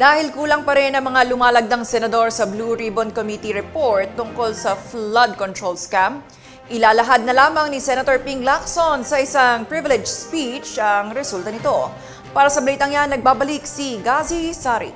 Dahil kulang pa rin ang mga lumalagdang senador sa Blue Ribbon Committee report tungkol sa flood control scam, ilalahad na lamang ni Senator Ping Lacson sa isang privilege speech ang resulta nito. Para sa balitang yan, nagbabalik si Gazi Sari.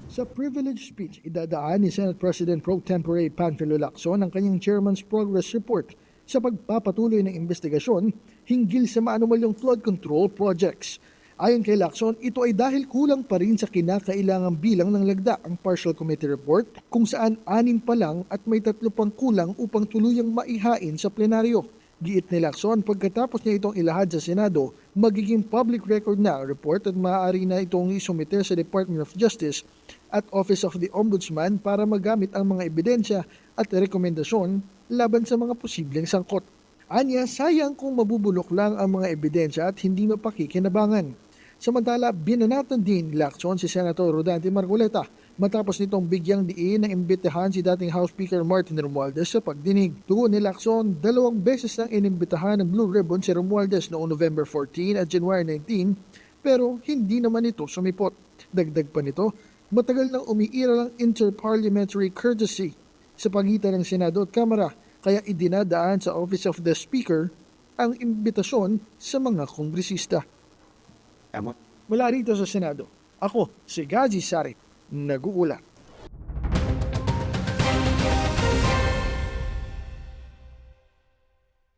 Sa privilege speech, idadaan ni Senate President Pro Tempore Panfilo Lacson ang kanyang Chairman's Progress Report sa pagpapatuloy ng investigasyon hinggil sa maanumalyong flood control projects. Ayon kay Lacson, ito ay dahil kulang pa rin sa kinakailangang bilang ng lagda ang partial committee report kung saan 6 pa lang at may 3 pang kulang upang tuluyang maihain sa plenaryo. Giit ni Lacson, pagkatapos niya itong ilahad sa Senado, magiging public record na ang report at maaari na itong isumite sa Department of Justice at Office of the Ombudsman para magamit ang mga ebidensya at rekomendasyon laban sa mga posibleng sangkot. Anya, sayang kung mabubulok lang ang mga ebidensya at hindi mapakikinabangan. Samantala, binanatan din ni Lacson si Senator Rodante Marcoleta matapos nitong bigyang diin ng imbitahan si dating House Speaker Martin Romualdez sa pagdinig. Tugon ni Lacson, 2 beses nang inimbitahan ng Blue Ribbon si Romualdez noong November 14 at January 19 pero hindi naman ito sumipot. Dagdag pa nito, matagal nang umiiral ang interparliamentary courtesy sa pagitan ng Senado at Kamara kaya idinadaan sa Office of the Speaker ang imbitasyon sa mga kongresista. Mula rito sa Senado, ako si Gazi Sari, nag-uulat.